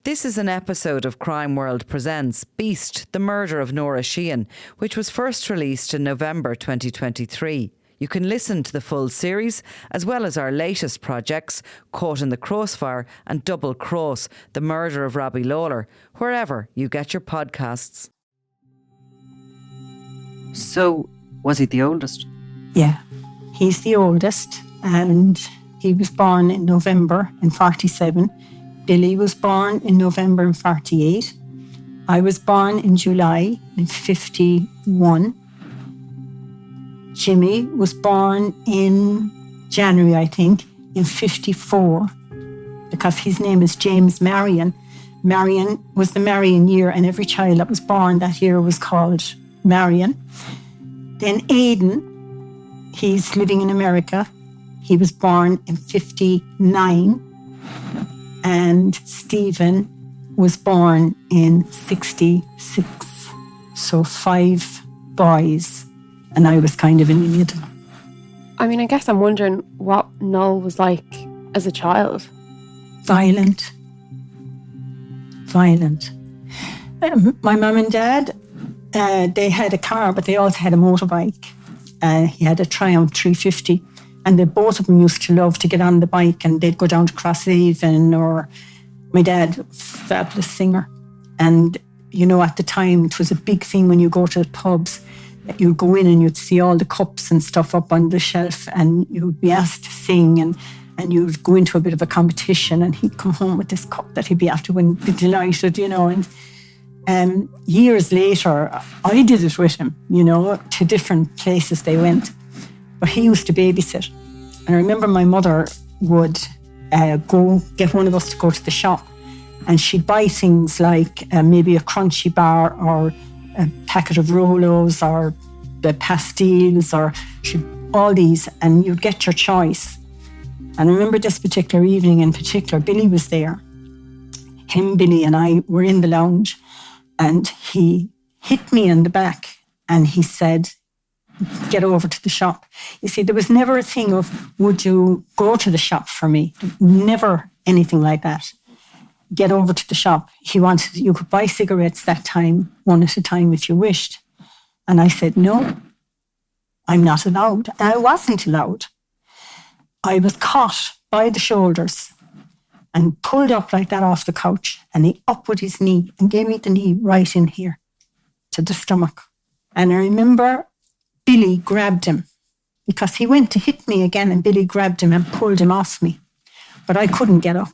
This is an episode of Crime World Presents Beast, the Murder of Nora Sheehan, which was first released in November 2023. You can listen to the full series, as well as our latest projects, Caught in the Crossfire and Double Cross, The Murder of Robbie Lawler, wherever you get your podcasts. So, was he the oldest? Yeah, he's the oldest, and he was born in November in 47. Billy was born in November in 48. I was born in July in 51. Jimmy was born in January, I think, in 54, because his name is James Marion. Marion was the Marion year, and every child that was born that year was called Marion. Then Aidan, he's living in America. He was born in 59. And Stephen was born in 66. So 5 boys, and I was kind of in the middle. I mean, I guess I'm wondering what Noel was like as a child. Violent. My mum and dad, they had a car, but they also had a motorbike. He had a Triumph 350. And both of them used to love to get on the bike, and they'd go down to Crosshaven, or my dad, fabulous singer. And, you know, at the time, it was a big thing when you go to the pubs. You'd go in and you'd see all the cups and stuff up on the shelf, and you'd be asked to sing, and you'd go into a bit of a competition, and he'd come home with this cup that he'd be after and be delighted, you know. And years later, I did it with him, you know, to different places they went. But he used to babysit. And I remember my mother would go get one of us to go to the shop, and she'd buy things like maybe a crunchy bar, or a packet of Rolos, or the pastilles, or all these, and you'd get your choice. And I remember this particular evening in particular, Billy was there. Him, Billy, and I were in the lounge, and he hit me in the back, and he said, "Get over to the shop." You see, there was never a thing of, would you go to the shop for me? Never anything like that. Get over to the shop. He wanted, you could buy cigarettes that time, one at a time if you wished. And I said, no, I'm not allowed. And I wasn't allowed. I was caught by the shoulders and pulled up like that off the couch, and he up with his knee and gave me the knee right in here to the stomach. And I remember Billy grabbed him, because he went to hit me again, and Billy grabbed him and pulled him off me. But I couldn't get up.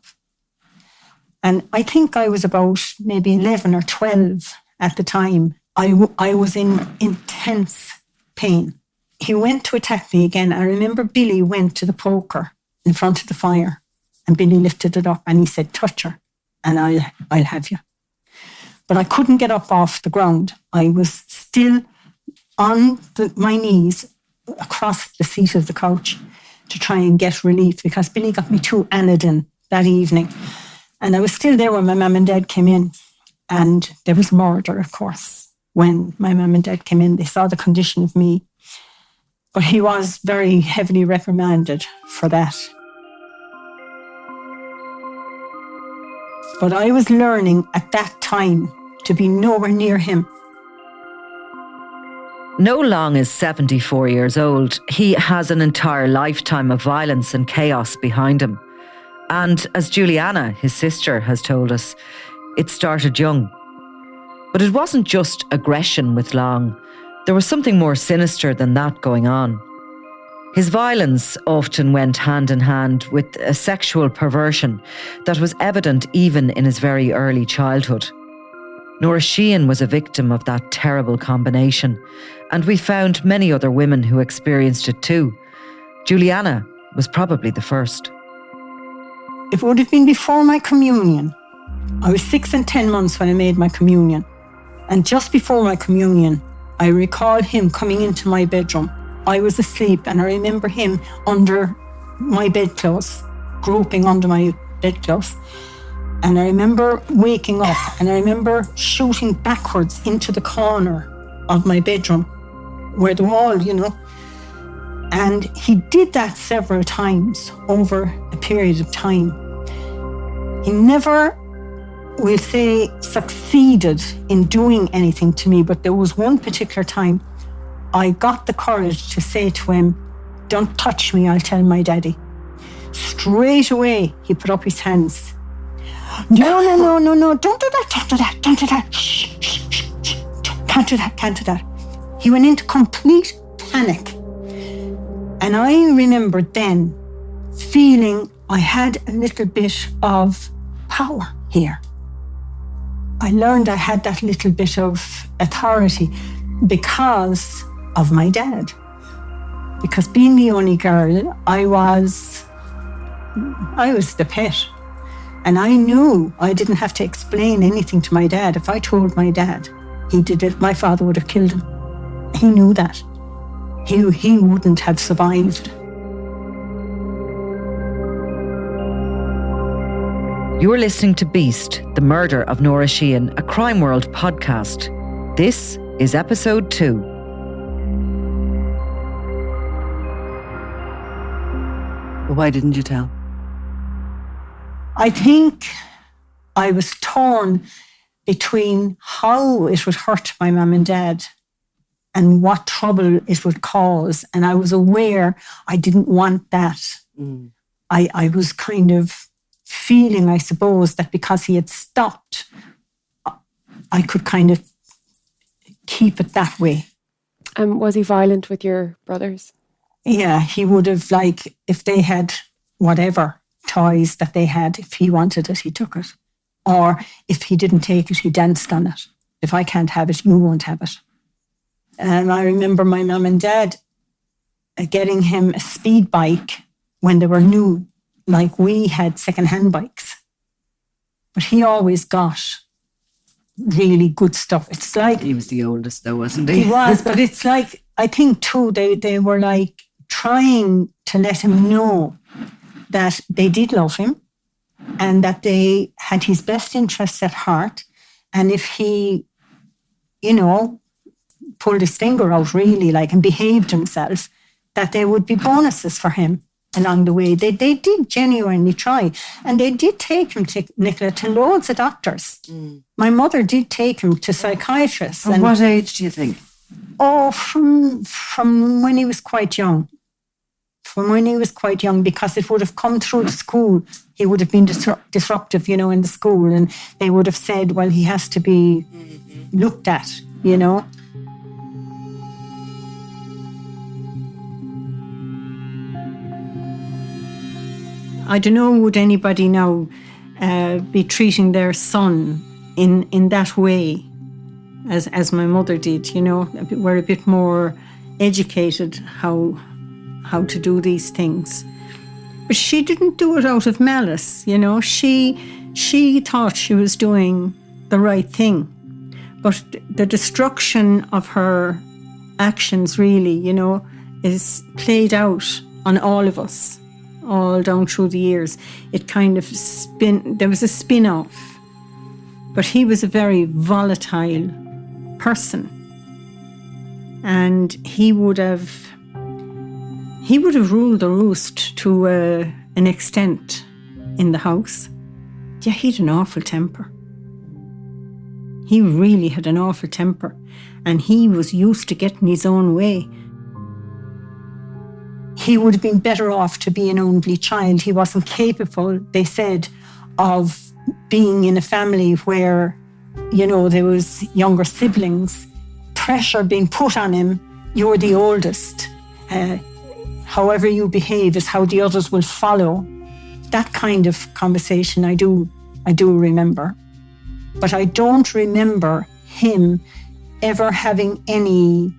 And I think I was about maybe 11 or 12 at the time. I was in intense pain. He went to attack me again. I remember Billy went to the poker in front of the fire, and Billy lifted it up and he said, "Touch her and I'll have you." But I couldn't get up off the ground. I was still on my knees across the seat of the couch to try and get relief, because Billy got me 2 Anadin that evening. And I was still there when my mum and dad came in. And there was murder, of course. When my mum and dad came in, they saw the condition of me. But he was very heavily reprimanded for that. But I was learning at that time to be nowhere near him. Noel Long is 74 years old. He has an entire lifetime of violence and chaos behind him. And as Julieanna, his sister, has told us, it started young. But it wasn't just aggression with Long. There was something more sinister than that going on. His violence often went hand in hand with a sexual perversion that was evident even in his very early childhood. Nora Sheehan was a victim of that terrible combination, and we found many other women who experienced it too. Julieanna was probably the first. It would have been before my communion. I was 6 and 10 months when I made my communion. And just before my communion, I recall him coming into my bedroom. I was asleep, and I remember him under my bedclothes, groping under my bedclothes. And I remember waking up, and I remember shooting backwards into the corner of my bedroom, where the wall, you know. And he did that several times over a period of time. He never we'll say, succeeded in doing anything to me. But there was one particular time I got the courage to say to him, "Don't touch me, I'll tell my daddy." Straight away, he put up his hands. No, don't do that. Shh. Can't do that. He went into complete panic. And I remember then feeling I had a little bit of power here. I learned I had that little bit of authority because of my dad. Because being the only girl, I was the pet. And I knew I didn't have to explain anything to my dad. If I told my dad he did it, my father would have killed him. He knew that. He wouldn't have survived. You're listening to Beast, The Murder of Nora Sheehan, a Crime World podcast. This is episode 2. Why didn't you tell? I think I was torn between how it would hurt my mum and dad and what trouble it would cause. And I was aware I didn't want that. Mm. I was kind of feeling, I suppose, that because he had stopped, I could kind of keep it that way. Was he violent with your brothers? Yeah, he would have, like, if they had whatever toys that they had, if he wanted it, he took it. Or if he didn't take it, he danced on it. If I can't have it, you won't have it. And I remember my mum and dad getting him a speed bike when they were new, like we had second-hand bikes. But he always got really good stuff. It's like... He was the oldest though, wasn't he? He was, but it's like, I think too, they were like trying to let him know that they did love him and that they had his best interests at heart. And if he, pulled his finger out really, like, and behaved himself, that there would be bonuses for him along the way. They did genuinely try. And they did take him, Nicola, to loads of doctors. Mm. My mother did take him to psychiatrists. From what age do you think? Oh, from when he was quite young. From when he was quite young, because it would have come through the school. He would have been disruptive, in the school. And they would have said, well, he has to be looked at, I don't know, would anybody now be treating their son in that way as my mother did, We're a bit more educated how to do these things. But she didn't do it out of malice, She thought she was doing the right thing. But the destruction of her actions really, is played out on all of us, all down through the years. It kind of there was a spin-off. But he was a very volatile person. And he would have ruled the roost to an extent in the house. Yeah, he had an awful temper. He really had an awful temper. And he was used to getting his own way. He would have been better off to be an only child. He wasn't capable, they said, of being in a family where, there was younger siblings. Pressure being put on him, you're the oldest. However you behave is how the others will follow. That kind of conversation I do remember. But I don't remember him ever having any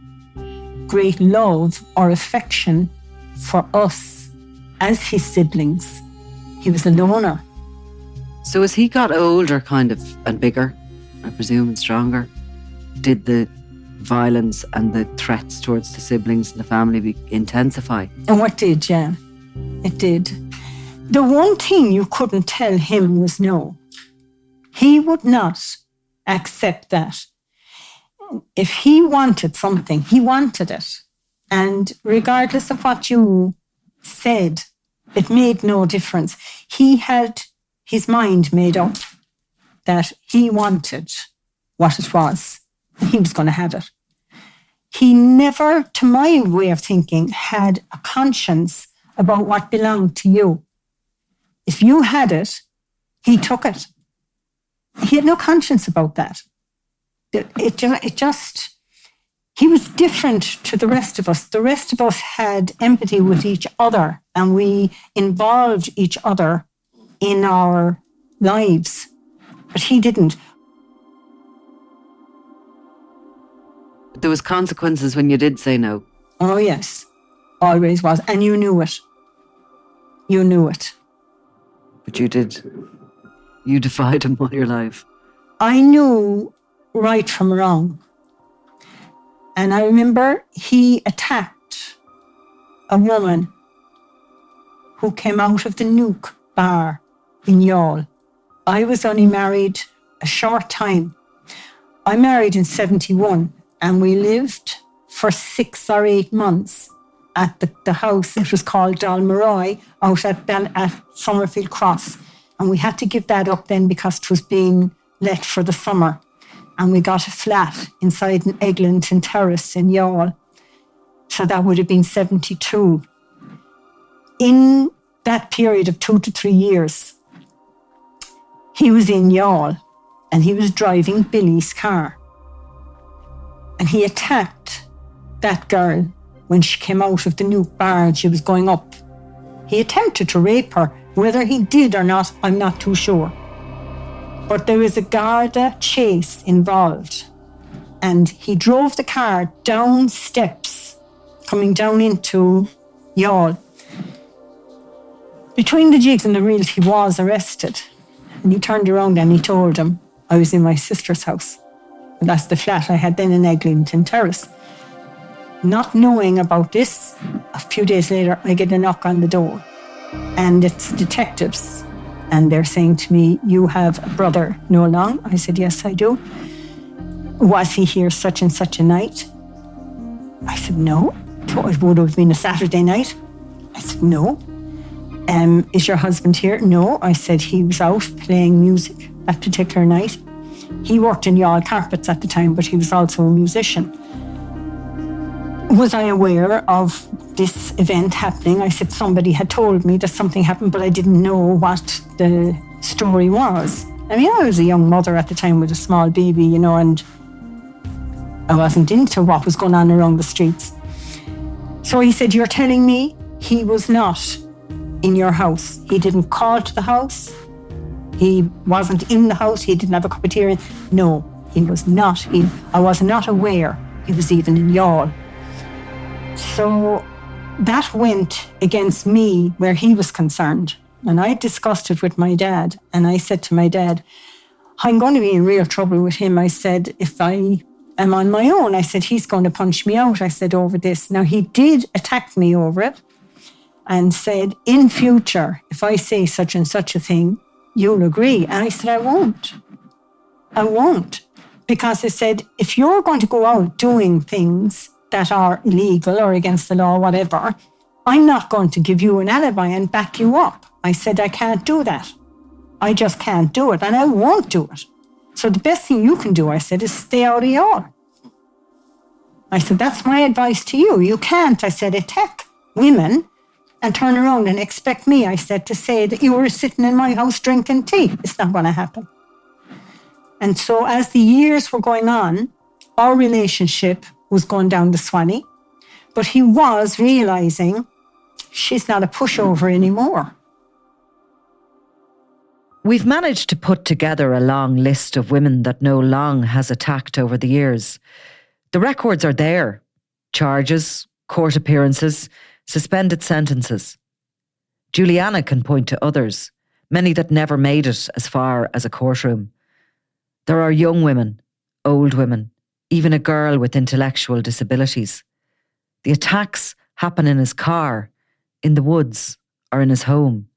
great love or affection for us as his siblings. He was a loner. So as he got older and bigger, I presume, and stronger, did the violence and the threats towards the siblings and the family intensify? And what did, yeah. It did. The one thing you couldn't tell him was no. He would not accept that. If he wanted something, he wanted it. And regardless of what you said, it made no difference. He had his mind made up. that he wanted what it was. He was going to have it. He never, to my way of thinking, had a conscience about what belonged to you. If you had it, he took it. He had no conscience about that. He was different to the rest of us. The rest of us had empathy with each other, and we involved each other in our lives. But he didn't. There was consequences when you did say no. Oh, yes. Always was. And you knew it. You knew it. But you did. You defied him all your life. I knew right from wrong. And I remember he attacked a woman who came out of the Nuke bar in Youghal. I was only married a short time. I married in 71, and we lived for 6 or 8 months at the house. It was called Dalmaroy out at Summerfield Cross. And we had to give that up then because it was being let for the summer. And we got a flat inside an Eglinton Terrace in Youghal. So that would have been 72. In that period of 2 to 3 years, he was in Youghal and he was driving Billy's car. And he attacked that girl when she came out of the Nuke bar and she was going up. He attempted to rape her. Whether he did or not, I'm not too sure. But there was a Garda chase involved. And he drove the car down steps, coming down into Youghal. Between the jigs and the reels, he was arrested. And he turned around and he told him, I was in my sister's house. And that's the flat I had then in Eglinton Terrace. Not knowing about this, a few days later, I get a knock on the door. And it's detectives. And they're saying to me, you have a brother, Noel Long? I said, yes, I do. Was he here such and such a night? I said, no. It would have been a Saturday night. I said, no. Is your husband here? No. I said, he was out playing music that particular night. He worked in Youghal Carpets at the time, but he was also a musician. Was I aware of this event happening? I said, somebody had told me that something happened, but I didn't know what the story was. I mean, I was a young mother at the time with a small baby, you know, and I wasn't into what was going on around the streets. So he said, you're telling me he was not in your house? He didn't call to the house? He wasn't in the house? He didn't have a cup of tea? No, he was not. I was not aware he was even in Youghal. So that went against me where he was concerned. And I discussed it with my dad. And I said to my dad, I'm going to be in real trouble with him. I said, if I am on my own, I said, he's going to punch me out. I said, over this. Now, he did attack me over it and said, in future, if I say such and such a thing, you'll agree. And I said, I won't. I won't. Because I said, if you're going to go out doing things that are illegal or against the law, whatever, I'm not going to give you an alibi and back you up. I said, I can't do that. I just can't do it, and I won't do it. So the best thing you can do, I said, is stay out of Youghal. I said, that's my advice to you. You can't, I said, attack women and turn around and expect me, I said, to say that you were sitting in my house drinking tea. It's not going to happen. And so as the years were going on, our relationship was going down the Swanee, but he was realising she's not a pushover anymore. We've managed to put together a long list of women that Noel Long has attacked over the years. The records are there. Charges, court appearances, suspended sentences. Julieanna can point to others, many that never made it as far as a courtroom. There are young women, old women, even a girl with intellectual disabilities. The attacks happen in his car, in the woods, or in his home.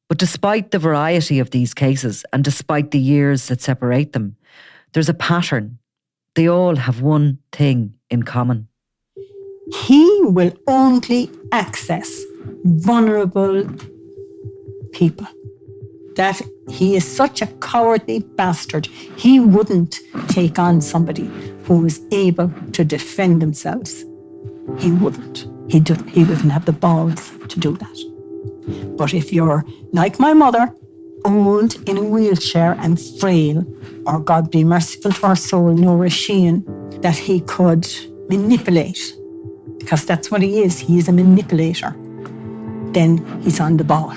But despite the variety of these cases, and despite the years that separate them, there's a pattern. They all have one thing in common. He will only access vulnerable people. that he is such a cowardly bastard. He wouldn't take on somebody who was able to defend themselves. He wouldn't. He wouldn't have the balls to do that. But if you're like my mother, old, in a wheelchair and frail, or God be merciful to her soul, Nora Sheehan, that he could manipulate, because that's what he is a manipulator, then he's on the ball.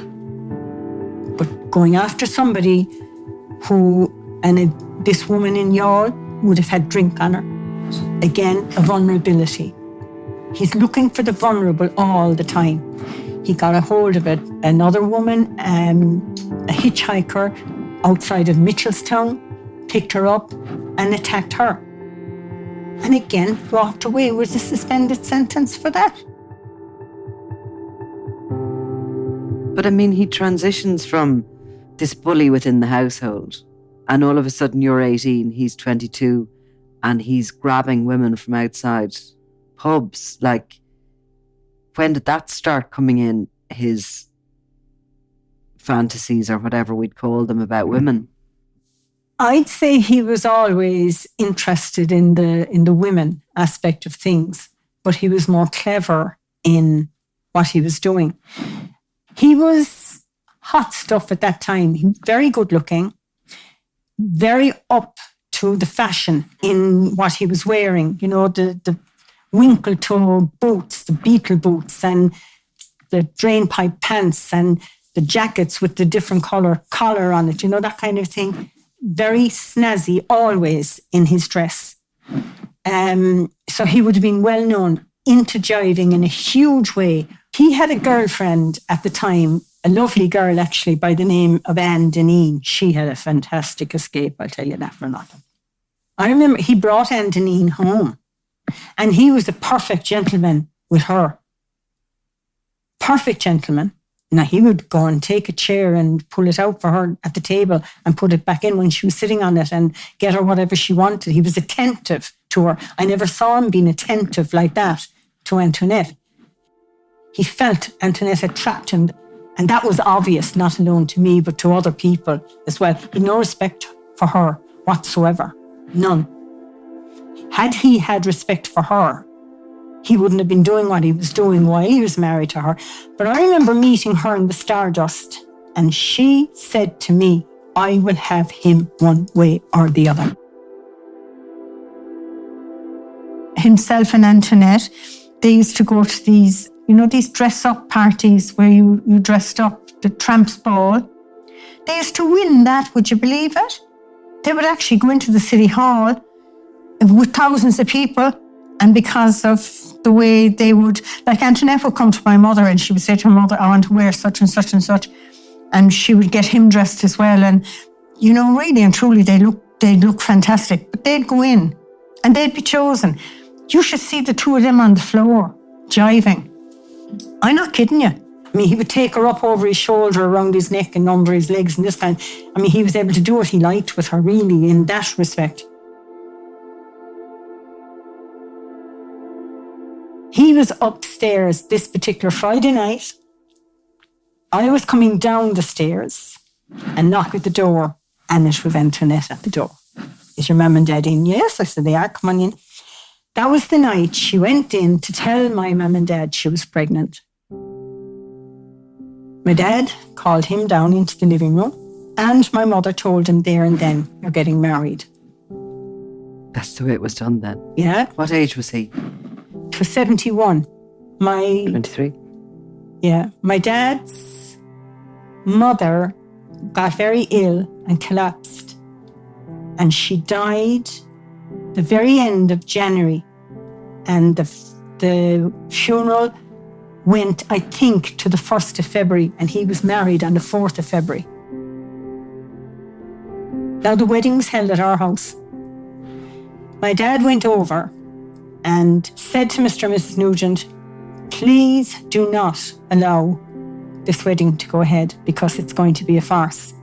But going after somebody who, this woman in Youghal would have had drink on her, again, a vulnerability. He's looking for the vulnerable all the time. He got a hold of it. Another woman, a hitchhiker outside of Mitchelstown, picked her up and attacked her. And again, walked away with a suspended sentence for that. But I mean, he transitions from this bully within the household, and all of a sudden you're 18, he's 22, and he's grabbing women from outside pubs. Like, when did that start coming in, his fantasies or whatever we'd call them about women? I'd say he was always interested in the women aspect of things, but he was more clever in what he was doing. He was hot stuff at that time. He was very good looking, very up to the fashion in what he was wearing. You know, the winkle toe boots, the beetle boots, and the drain pipe pants, and the jackets with the different collar on it, you know, that kind of thing. Very snazzy, always in his dress. So he would have been well known, into jiving in a huge way. He had a girlfriend at the time, a lovely girl actually, by the name of Anne Deneen. She had a fantastic escape, I'll tell you that for nothing. I remember he brought Anne Deneen home, and he was a perfect gentleman with her. Perfect gentleman. Now, he would go and take a chair and pull it out for her at the table and put it back in when she was sitting on it and get her whatever she wanted. He was attentive to her. I never saw him being attentive like that to Antoinette. He felt Antoinette had trapped him, and that was obvious, not alone to me, but to other people as well. He had no respect for her whatsoever. None. Had he had respect for her, he wouldn't have been doing what he was doing while he was married to her. But I remember meeting her in the Stardust, and she said to me, I will have him one way or the other. Himself and Antoinette, they used to go to these, you know, these dress-up parties where you dressed up, the tramps ball. They used to win that, would you believe it? They would actually go into the city hall with thousands of people, and because of the way they would, like Antoinette would come to my mother and she would say to her mother, I want to wear such and such and such. And she would get him dressed as well. And, you know, really and truly, they'd look fantastic. But they'd go in and they'd be chosen. You should see the two of them on the floor, jiving. I'm not kidding you. I mean, he would take her up over his shoulder, around his neck and under his legs and this kind. I mean, he was able to do what he liked with her, really, in that respect. He was upstairs this particular Friday night. I was coming down the stairs and knocked at the door, and it was Antoinette at the door. Is your mum and dad in? Yes, I said, they are, come on in. That was the night she went in to tell my mum and dad she was pregnant. My dad called him down into the living room, and my mother told him there and then, you're getting married. That's the way it was done then? Yeah. What age was he? He was 71. 23? Yeah. My dad's mother got very ill and collapsed. And she died the very end of January. And the funeral went, I think, to the 1st of February. And he was married on the 4th of February. Now, the wedding was held at our house. My dad went over and said to Mr. and Mrs. Nugent, please do not allow this wedding to go ahead because it's going to be a farce.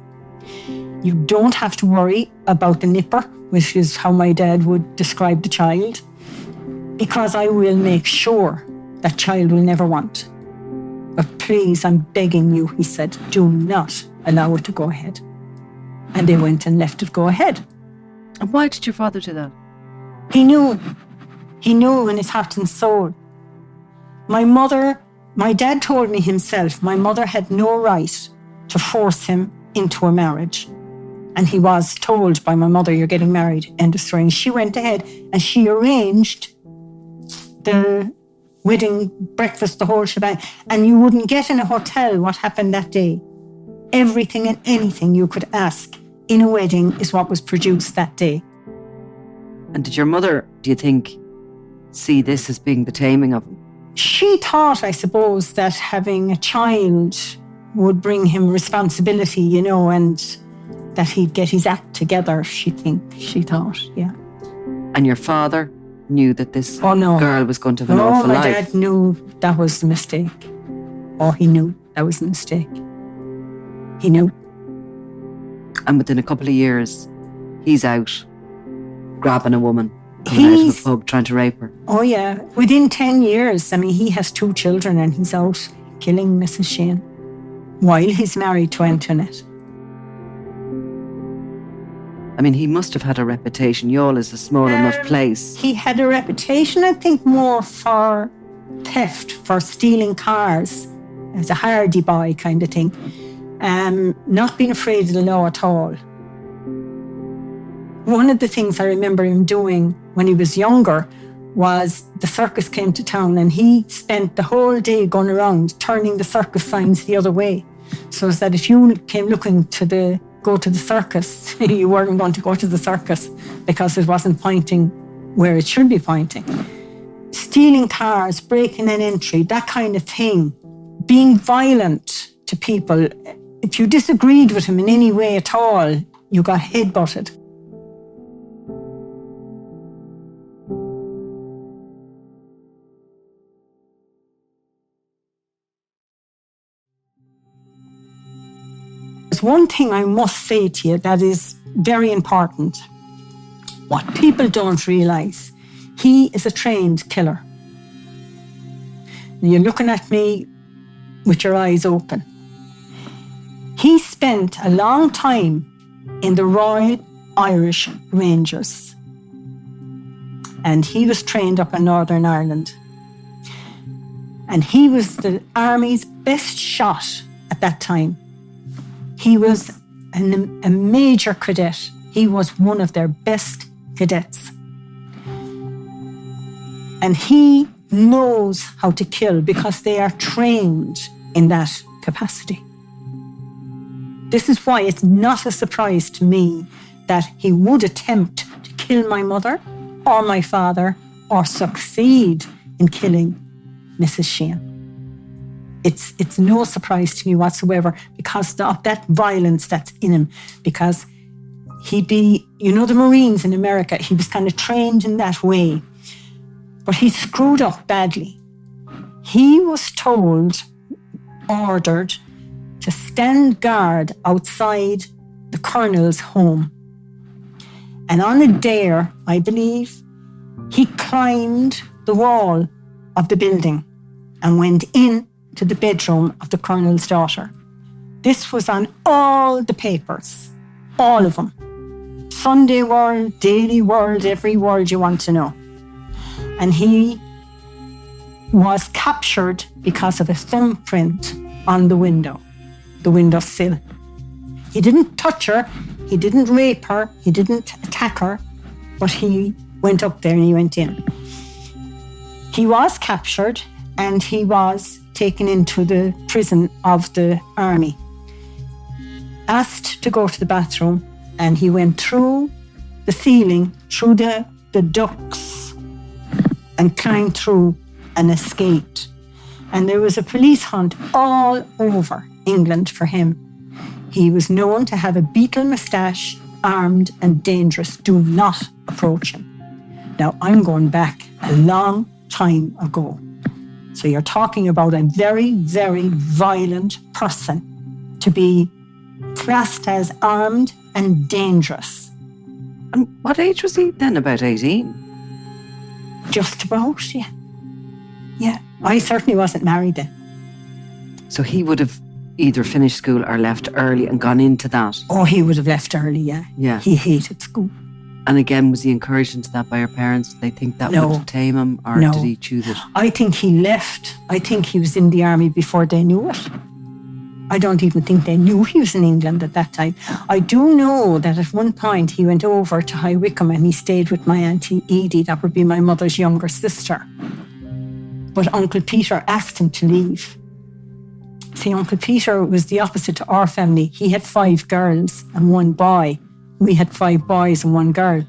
You don't have to worry about the nipper, which is how my dad would describe the child, because I will make sure that child will never want. But please, I'm begging you, he said, do not allow it to go ahead. And they went and left it go ahead. And why did your father do that? He knew in his heart and soul. My dad told me himself, my mother had no right to force him into a marriage. And he was told by my mother, you're getting married, end of story. And she went ahead and she arranged the wedding breakfast, the whole shebang. And you wouldn't get in a hotel what happened that day. Everything and anything you could ask in a wedding is what was produced that day. And did your mother, do you think, see this as being the taming of him? She thought, I suppose, that having a child would bring him responsibility, and that he'd get his act together, she thought, yeah. And your father knew that this no. girl was going to have an awful life? My dad knew that was the mistake. He knew that was the mistake. He knew. And within a couple of years, he's out grabbing a woman, coming out of a pub, trying to rape her. Oh, yeah. Within 10 years, he has 2 children and he's out killing Mrs. Sheehan while he's married to Antoinette. He must have had a reputation. Youall is a small enough place. He had a reputation, I think, more for theft, for stealing cars, as a hardy boy kind of thing. Not being afraid of the law at all. One of the things I remember him doing when he was younger was the circus came to town and he spent the whole day going around turning the circus signs the other way. So that if you came looking to go to the circus, you weren't going to go to the circus because it wasn't pointing where it should be pointing. Stealing cars, breaking an entry, that kind of thing. Being violent to people. If you disagreed with him in any way at all, you got headbutted. There's one thing I must say to you that is very important. What people don't realise, he is a trained killer. You're looking at me with your eyes open. He spent a long time in the Royal Irish Rangers. And he was trained up in Northern Ireland. And he was the Army's best shot at that time. He was a major cadet. He was one of their best cadets. And he knows how to kill because they are trained in that capacity. This is why it's not a surprise to me that he would attempt to kill my mother or my father or succeed in killing Mrs. Sheehan. It's no surprise to me whatsoever because of that violence that's in him. Because he'd be, the Marines in America, he was kind of trained in that way. But he screwed up badly. He was ordered to stand guard outside the colonel's home. And on a dare, I believe, he climbed the wall of the building and went in to the bedroom of the colonel's daughter. This was on all the papers, all of them. Sunday World, Daily World, every word you want to know. And he was captured because of a thumbprint on the windowsill. He didn't touch her, he didn't rape her, he didn't attack her, but he went up there and he went in. He was captured and he was taken into the prison of the army. Asked to go to the bathroom and he went through the ceiling, through the ducts and climbed through and escaped. And there was a police hunt all over England for him. He was known to have a beetle moustache, armed and dangerous. Do not approach him. Now, I'm going back a long time ago. So you're talking about a very, very violent person to be classed as armed and dangerous. And what age was he then? About 18? Just about, yeah. Yeah. I certainly wasn't married then. So he would have either finished school or left early and gone into that. Oh, he would have left early, yeah. Yeah. He hated school. And again, was he encouraged into that by her parents? Did they think that No. would tame him, or No. did he choose it? I think he left. I think he was in the army before they knew it. I don't even think they knew he was in England at that time. I do know that at one point he went over to High Wycombe and he stayed with my Auntie Edie, that would be my mother's younger sister. But Uncle Peter asked him to leave. See, Uncle Peter was the opposite to our family. He had 5 girls and 1 boy. We had 5 boys and 1 girl.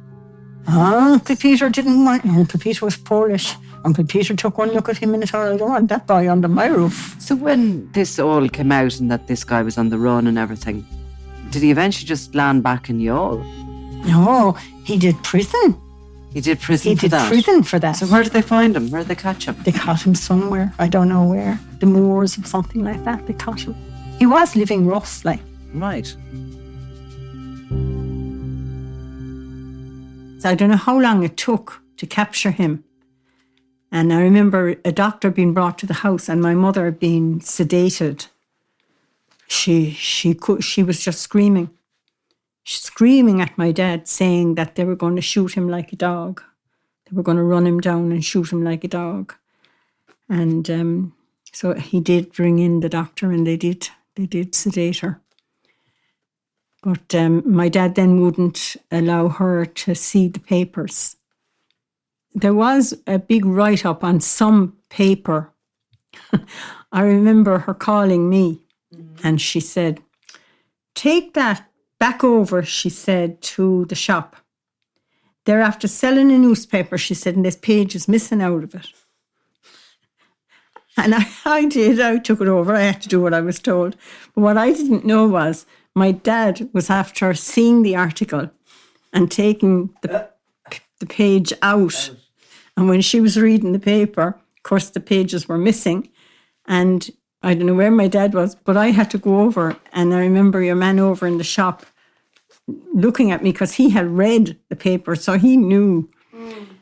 Uncle Peter didn't want... Uncle Peter was Polish. Uncle Peter took one look at him and thought, I don't want that boy under my roof. So when this all came out and that this guy was on the run and everything, did he eventually just land back in Youghal? No, he did prison. He did prison He for did that? prison for that. So where did they find him? Where did they catch him? They caught him somewhere. I don't know where. The moors or something like that. They caught him. He was living rough, like. Right. So I don't know how long it took to capture him. And I remember a doctor being brought to the house and my mother being sedated. She was just screaming at my dad, saying that they were going to shoot him like a dog. They were going to run him down and shoot him like a dog. And so he did bring in the doctor and they did sedate her. But my dad then wouldn't allow her to see the papers. There was a big write-up on some paper. I remember her calling me and she said, take that back over, she said, to the shop. They're after selling a newspaper, she said, and this page is missing out of it. And I did. I took it over. I had to do what I was told. But what I didn't know was my dad was after seeing the article and taking the page out. And when she was reading the paper, of course, the pages were missing. And I don't know where my dad was, but I had to go over. And I remember your man over in the shop looking at me because he had read the paper, so he knew.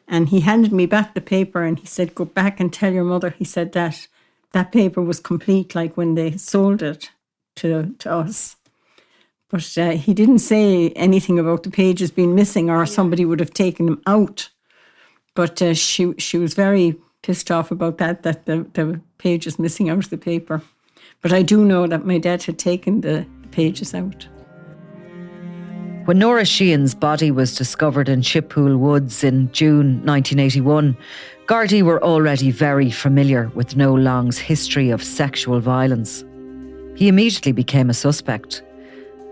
And he handed me back the paper and he said, go back and tell your mother, he said, that paper was complete, like when they sold it to us. But he didn't say anything about the pages being missing or somebody would have taken them out. But she was very pissed off about that the page is missing out of the paper. But I do know that my dad had taken the pages out. When Nora Sheehan's body was discovered in Shippool Woods in June 1981, Gardaí were already very familiar with Noel Long's history of sexual violence. He immediately became a suspect.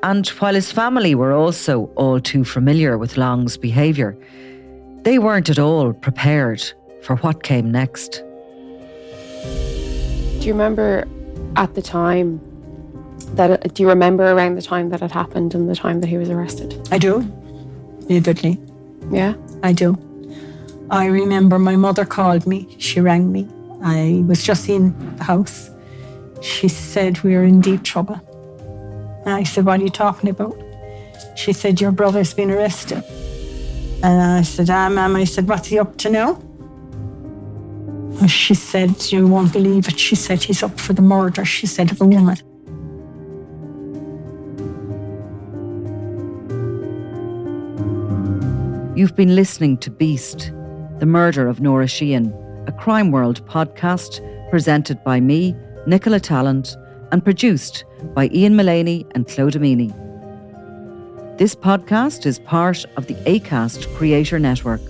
And while his family were also all too familiar with Long's behaviour, they weren't at all prepared for what came next. Do you remember at the time do you remember around the time that it happened and the time that he was arrested? I do, vividly. Yeah? I do. I remember my mother called me. She rang me. I was just in the house. She said, we're in deep trouble. And I said, what are you talking about? She said, your brother's been arrested. And I said, ma'am. I said, what's he up to now? And she said, you won't believe it. She said, he's up for the murder, she said, of a woman. You've been listening to Beast, The Murder of Nora Sheehan, a Crime World podcast presented by me, Nicola Tallant, and produced by Ian Mullaney and Clodamini. This podcast is part of the Acast Creator Network.